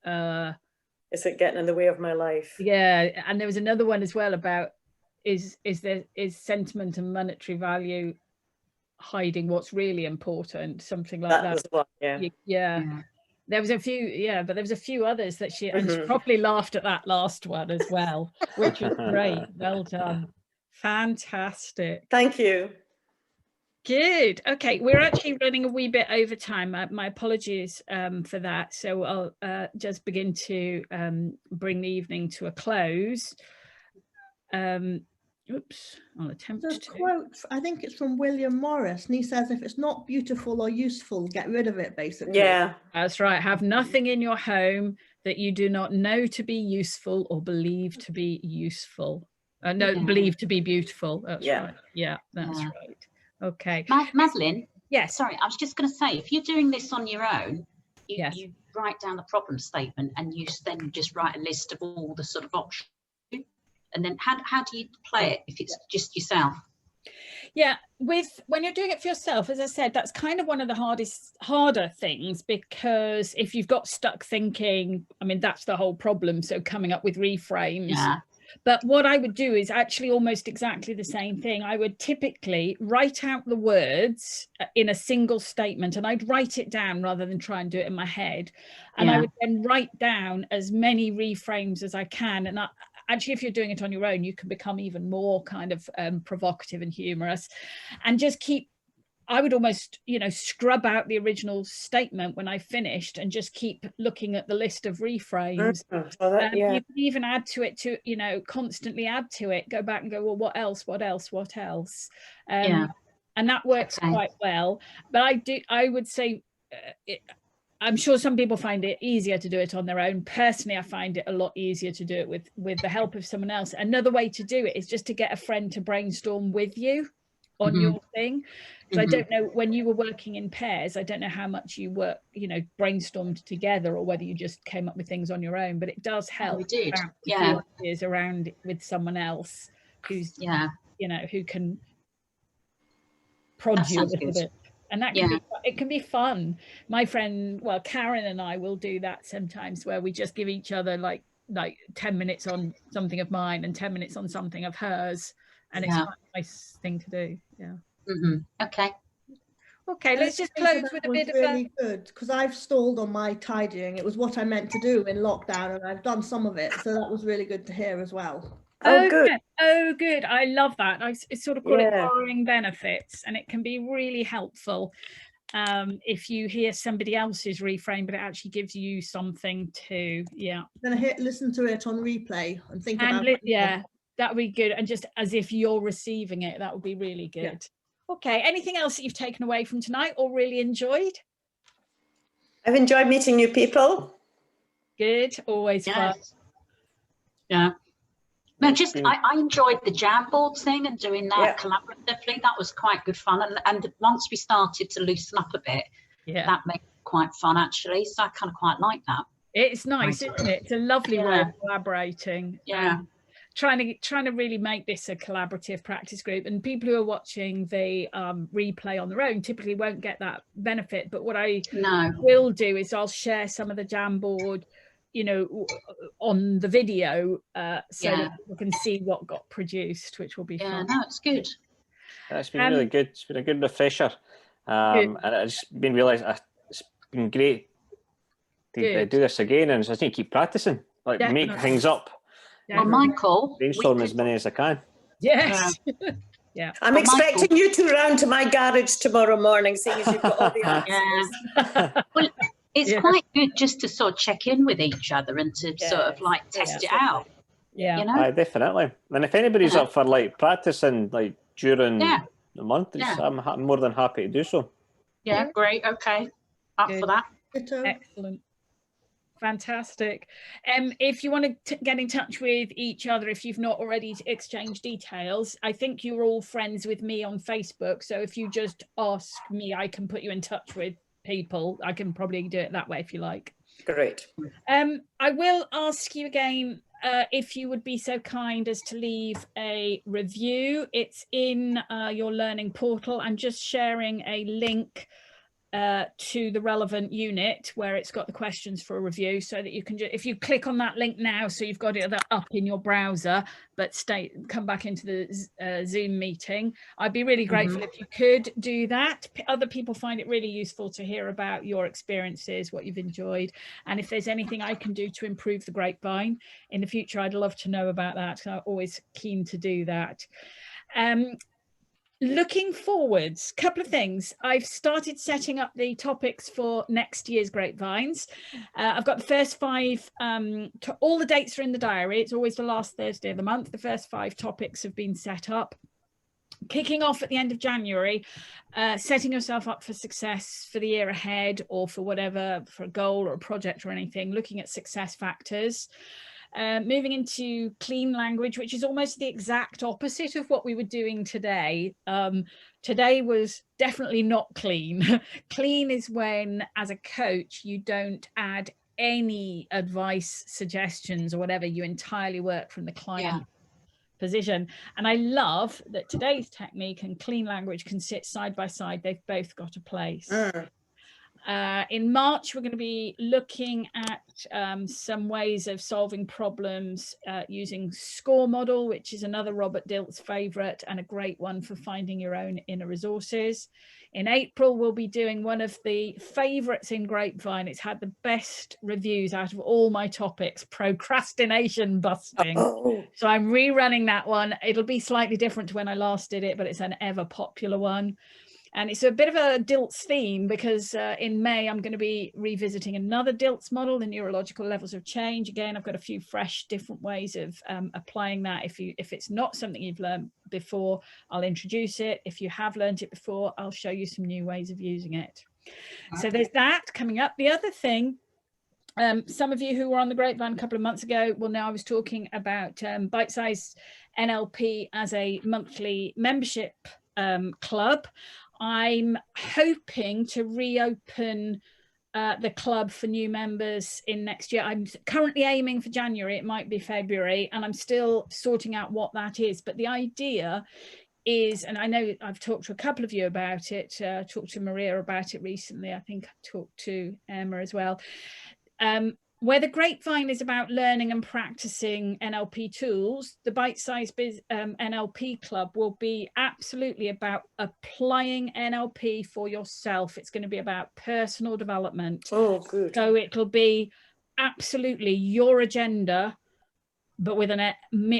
S2: is it getting in the way of my life?
S1: Yeah, and there was another one as well about, is sentiment and monetary value hiding what's really important? Something like that.
S2: Was one,
S1: yeah. There was a few, but there was a few others that she probably laughed at that last one as well, which was great. Well done. Fantastic.
S2: Thank you.
S1: Good. Okay, we're actually running a wee bit over time. My apologies for that. So I'll just begin to bring the evening to a close. Oops, I'll attempt
S3: There's
S1: to.
S3: a quote, I think it's from William Morris, and he says, if it's not beautiful or useful, get rid of it, basically.
S2: Yeah.
S1: That's right. Have nothing in your home that you do not know to be useful or believe to be useful. Believe to be beautiful. That's right. Yeah, that's right. Okay.
S5: Madeline?
S1: Yes.
S5: Sorry, I was just going to say, if you're doing this on your own, you write down the problem statement and you then just write a list of all the sort of options. And then how do you play it if it's just yourself?
S1: Yeah, when you're doing it for yourself, as I said, that's kind of one of the harder things, because if you've got stuck thinking, I mean, that's the whole problem. So coming up with reframes. Yeah. But what I would do is actually almost exactly the same thing. I would typically write out the words in a single statement, and I'd write it down rather than try and do it in my head. And I would then write down as many reframes as I can. And actually, if you're doing it on your own, you can become even more kind of provocative and humorous, and just keep, I would almost, scrub out the original statement when I finished and just keep looking at the list of reframes. You can even add to it constantly add to it, go back and go, well, what else? And that works quite well. But I would say, I'm sure some people find it easier to do it on their own. Personally, I find it a lot easier to do it with the help of someone else. Another way to do it is just to get a friend to brainstorm with you on your thing. So I don't know, when you were working in pairs, I don't know how much you work, brainstormed together, or whether you just came up with things on your own, but it does help.
S5: We did.
S1: Ideas around with someone else who's, who can prod you a little bit. And that can it can be fun. My friend, Karen and I will do that sometimes, where we just give each other like 10 minutes on something of mine and 10 minutes on something of hers. And it's quite a nice thing to do. Okay, let's just close with a bit of
S3: really good, because I've stalled on my tidying. It was what I meant to do in lockdown, and I've done some of it, so that was really good to hear as well.
S2: Oh, good.
S1: Oh, good. I love that. I sort of call it
S2: Yeah.
S1: borrowing benefits, and it can be really helpful if you hear somebody else's reframe, but it actually gives you something to, yeah.
S3: Then listen to it on replay and think about it.
S1: Yeah, that would be good. And just as if you're receiving it, that would be really good. Yeah. Okay. Anything else that you've taken away from tonight or really enjoyed?
S2: I've enjoyed meeting new people.
S1: Good. Always fun.
S5: Yeah. No, just I enjoyed the Jamboard thing and doing that collaboratively. That was quite good fun. And once we started to loosen up a bit, that made it quite fun actually. So I kind of quite like that. It's
S1: nice, isn't it? It's a lovely way of collaborating.
S5: Yeah.
S1: Trying to really make this a collaborative practice group, and people who are watching the replay on their own typically won't get that benefit. But what I will do is I'll share some of the Jamboard, you know, on the video so that people can see what got produced, which will be fun.
S5: No, it's good.
S4: It's been really good. It's been a good refresher. And I just been realised it's been great to do this again, and so I just need to keep practicing, like make things up.
S5: Well, Michael,
S4: brainstorm as many as I can.
S1: Yes.
S2: I'm expecting you to round to my garage tomorrow morning, seeing as you've got all the answers.
S5: Well, it's quite good just to sort of check in with each other and to sort of like test it out.
S1: Yeah,
S5: you know?
S4: Definitely. And if anybody's up for like practicing like during the month, I'm more than happy to do so.
S5: Yeah, great. Okay, up for that.
S1: Excellent. Fantastic. If you want to get in touch with each other, if you've not already exchanged details, I think you're all friends with me on Facebook. So if you just ask me, I can put you in touch with people. I can probably do it that way if you like.
S2: Great.
S1: I will ask you again if you would be so kind as to leave a review. It's in your learning portal. I'm just sharing a link to the relevant unit where it's got the questions for a review, so that you can if you click on that link now, so you've got it up in your browser, but come back into the Zoom meeting. I'd be really grateful if you could do that. Other people find it really useful to hear about your experiences, what you've enjoyed, and if there's anything I can do to improve the Grapevine in the future, I'd love to know about that. So I'm always keen to do that. Looking forwards, a couple of things. I've started setting up the topics for next year's Grapevines. I've got the first 5, all the dates are in the diary. It's always the last Thursday of the month. The first 5 topics have been set up. Kicking off at the end of January, setting yourself up for success for the year ahead, or for whatever, for a goal or a project or anything, looking at success factors. Moving into clean language, which is almost the exact opposite of what we were doing today. Today was definitely not clean. Clean is when, as a coach, you don't add any advice, suggestions, or whatever. You entirely work from the client position. And I love that today's technique and clean language can sit side by side. They've both got a place. In March, we're going to be looking at some ways of solving problems using SCORE model, which is another Robert Dilts favorite and a great one for finding your own inner resources. In April, we'll be doing one of the favorites in Grapevine. It's had the best reviews out of all my topics, procrastination busting. So I'm rerunning that one. It'll be slightly different to when I last did it, but it's an ever popular one. And it's a bit of a Dilts theme, because in May, I'm going to be revisiting another Dilts model, the neurological levels of change. Again, I've got a few fresh, different ways of applying that. If it's not something you've learned before, I'll introduce it. If you have learned it before, I'll show you some new ways of using it. So there's that coming up. The other thing, some of you who were on the Grapevine a couple of months ago will know I was talking about bite-sized NLP as a monthly membership club. I'm hoping to reopen the club for new members in next year. I'm currently aiming for January. It might be February, and I'm still sorting out what that is. But the idea is, and I know I've talked to a couple of you about it, talked to Maria about it recently. I think I talked to Emma as well. Where the Grapevine is about learning and practicing NLP tools, the Bite-Size NLP Club will be absolutely about applying NLP for yourself. It's going to be about personal development.
S2: Oh, good.
S1: So it'll be absolutely your agenda but with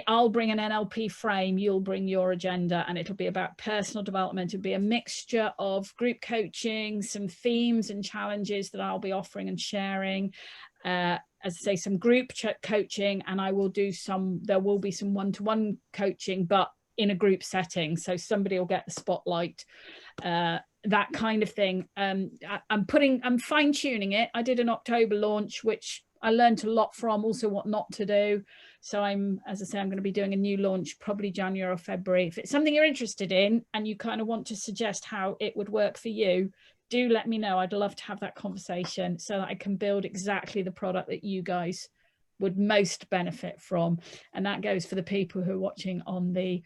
S1: I'll bring an NLP frame, you'll bring your agenda, and it'll be about personal development. It'll be a mixture of group coaching, some themes and challenges that I'll be offering and sharing. As I say, some group coaching, and there will be some one-to-one coaching, but in a group setting. So somebody will get the spotlight, that kind of thing. I'm fine tuning it. I did an October launch, which I learned a lot from, also what not to do. So as I say, I'm going to be doing a new launch probably January or February. If it's something you're interested in and you kind of want to suggest how it would work for you, do let me know. I'd love to have that conversation so that I can build exactly the product that you guys would most benefit from. And that goes for the people who are watching on the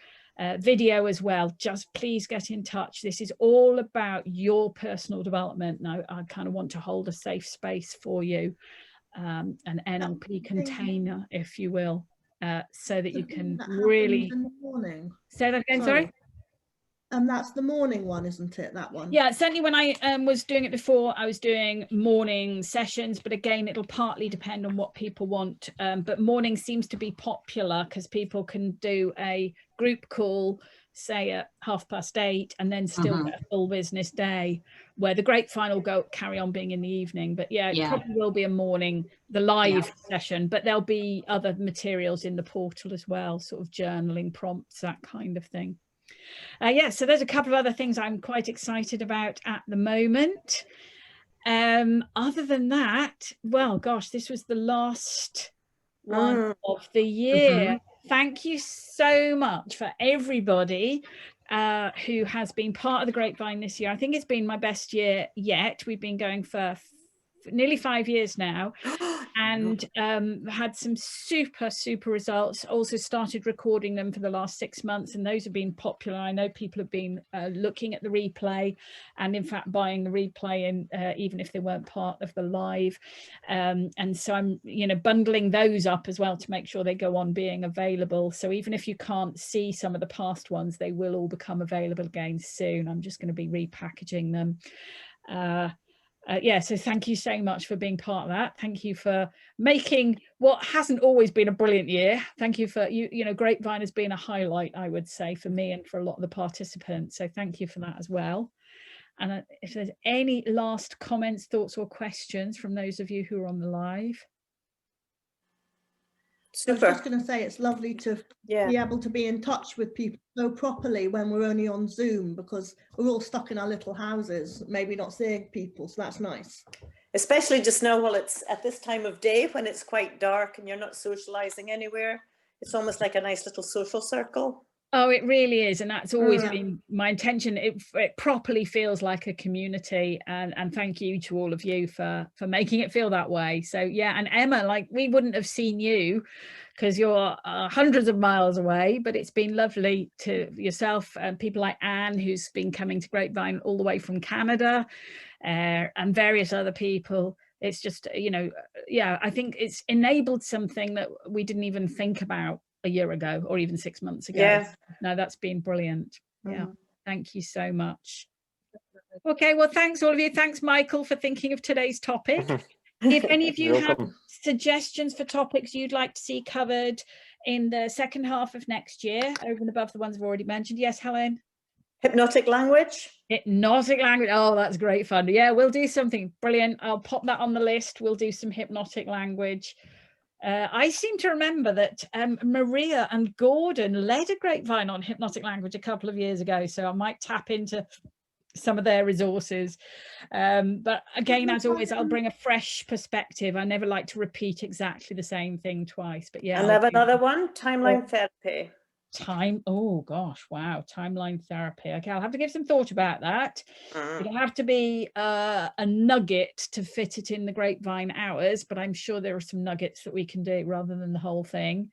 S1: video as well. Just please get in touch. This is all about your personal development. Now, I kind of want to hold a safe space for you, an NLP container, if you will, so that you can really
S3: in the morning.
S1: Say that again. Sorry.
S3: And that's the morning one, isn't it? That one.
S1: Yeah, certainly when I was doing it before, I was doing morning sessions, but again, it'll partly depend on what people want. But morning seems to be popular because people can do a group call, say at 8:30, and then still get a full business day, where the grapevine will carry on being in the evening. But yeah, it probably will be a morning, the live session, but there'll be other materials in the portal as well, sort of journaling prompts, that kind of thing. So there's a couple of other things I'm quite excited about at the moment. Other than that, well, gosh, this was the last one of the year. Thank you so much for everybody who has been part of the Grapevine this year. I think it's been my best year yet. We've been going for nearly 5 years now, and had some super results. Also started recording them for the last 6 months, and those have been popular. I know people have been looking at the replay, and in fact buying the replay, and even if they weren't part of the live. And so I'm bundling those up as well to make sure they go on being available. So even if you can't see some of the past ones, they will all become available again soon. I'm just going to be repackaging them. So thank you so much for being part of that. Thank you for making what hasn't always been a brilliant year. Thank you for Grapevine has been a highlight, I would say, for me and for a lot of the participants. So thank you for that as well. And if there's any last comments, thoughts or questions from those of you who are on the live.
S3: Super. I was just going to say it's lovely to be able to be in touch with people so properly when we're only on Zoom, because we're all stuck in our little houses, maybe not seeing people, so that's nice.
S2: Especially just now, while it's at this time of day when it's quite dark and you're not socializing anywhere. It's almost like a nice little social circle.
S1: Oh, it really is, and that's always been my intention. It properly feels like a community, and thank you to all of you for making it feel that way. So yeah, and Emma, like, we wouldn't have seen you because you're hundreds of miles away, but it's been lovely to yourself and people like Anne, who's been coming to Grapevine all the way from Canada, and various other people. It's just, I think it's enabled something that we didn't even think about a year ago or even 6 months ago. No, that's been brilliant. Thank you so much. Okay, well, thanks all of you. Thanks, Michael, for thinking of today's topic. If any of you have suggestions for topics you'd like to see covered in the second half of next year, over and above the ones I've already mentioned. Yes, Helen?
S2: Hypnotic language.
S1: Hypnotic language. Oh, that's great fun. Yeah, we'll do something brilliant. I'll pop that on the list. We'll do some hypnotic language. I seem to remember that Maria and Gordon led a Grapevine on hypnotic language a couple of years ago, so I might tap into some of their resources. But again, as always, I'll bring a fresh perspective. I never like to repeat exactly the same thing twice. But yeah,
S2: and I have another one, timeline therapy.
S1: Oh gosh, wow, timeline therapy. Okay, I'll have to give some thought about that. It'll have to be a nugget to fit it in the Grapevine hours, but I'm sure there are some nuggets that we can do rather than the whole thing.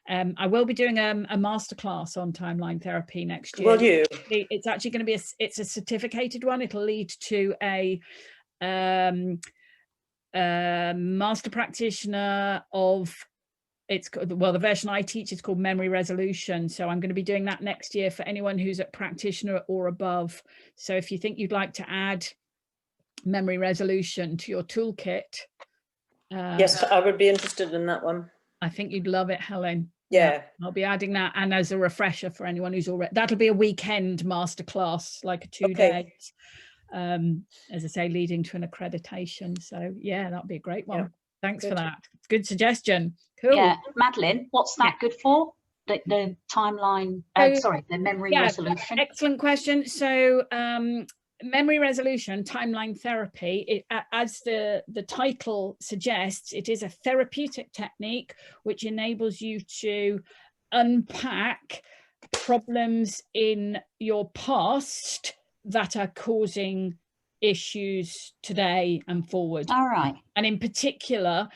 S1: I will be doing a masterclass on timeline therapy next year.
S2: Will you?
S1: It's actually going to be it's a certificated one. It'll lead to a master practitioner of, the version I teach is called memory resolution. So I'm going to be doing that next year for anyone who's at practitioner or above. So if you think you'd like to add memory resolution to your toolkit.
S2: Yes, I would be interested in that one.
S1: I think you'd love it, Helen.
S2: Yeah.
S1: I'll be adding that, and as a refresher for anyone who's already, that'll be a weekend masterclass, like a 2 days. As I say, leading to an accreditation. So yeah, that'd be a great one.
S2: Yeah.
S1: Thanks
S2: Good.
S1: for that. Good suggestion. Cool.
S5: Yeah, Madeline, what's that good for? The timeline, sorry, the memory resolution.
S1: Excellent question. So memory resolution, timeline therapy, as the title suggests, it is a therapeutic technique which enables you to unpack problems in your past that are causing issues today and forward.
S5: All right.
S1: And in particular,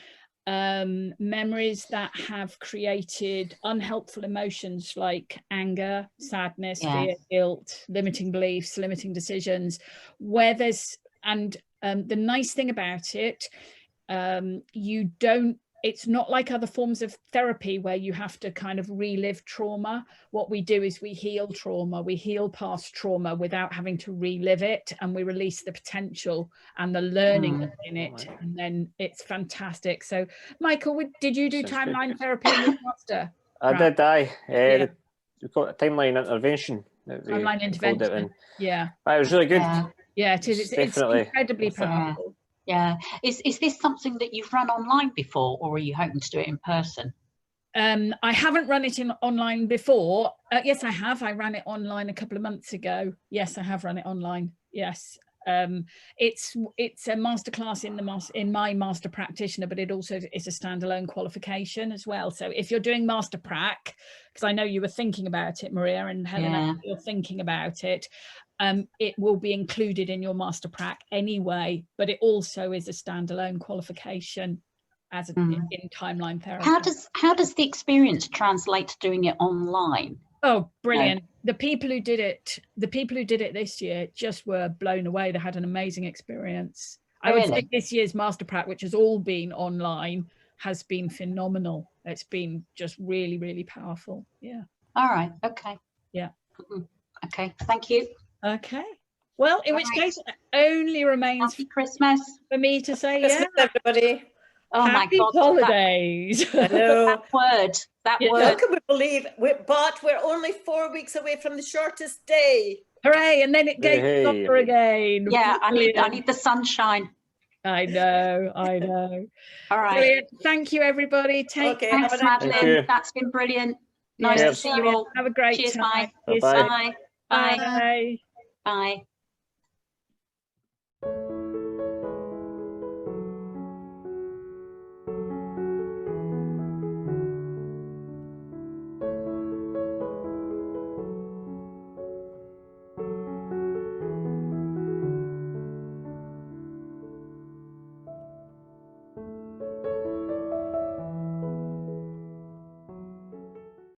S1: memories that have created unhelpful emotions like anger, sadness, fear, guilt, limiting beliefs, limiting decisions, where there's, and the nice thing about it, it's not like other forms of therapy where you have to kind of relive trauma. What we do is we heal trauma, we heal past trauma without having to relive it, and we release the potential and the learning in it, and then it's fantastic. So Michael, did you do timeline therapy in your master?
S4: I did, we've got a timeline intervention.
S1: Timeline intervention, yeah.
S4: But it was really good.
S1: Yeah, it is. It's incredibly powerful.
S5: Yeah. Is this something that you've run online before, or are you hoping to do it in person?
S1: I haven't run it online before. Yes, I have. I ran it online a couple of months ago. Yes, I have run it online. Yes. It's a masterclass in my master practitioner, but it also is a standalone qualification as well. So if you're doing master prac, because I know you were thinking about it, Maria and Helena, you're thinking about it, it will be included in your master prac anyway, but it also is a standalone qualification as in timeline therapy.
S5: How does the experience translate to doing it online?
S1: Oh, brilliant. The people who did it this year just were blown away. They had an amazing experience. Really? I would say this year's master prac, which has all been online, has been phenomenal. It's been just really, really powerful. Yeah.
S5: All right. Okay.
S1: Yeah.
S5: Okay. Thank you.
S1: Okay. Well, in which case, it only remains
S5: Happy Christmas
S1: for me to say,
S2: Christmas, everybody.
S5: Oh
S1: Happy
S5: my God,
S1: holidays.
S2: I know.
S5: that word.
S2: How can we believe but we're only 4 weeks away from the shortest day.
S1: Hooray, and then it gets longer again.
S5: Yeah, I need the sunshine.
S1: I know.
S5: All right.
S1: Brilliant. Thank you, everybody.
S5: Thanks, Madeline. That's been brilliant. Nice to see you all.
S1: Have a great time.
S5: Bye.
S1: Bye.
S5: Bye. Bye.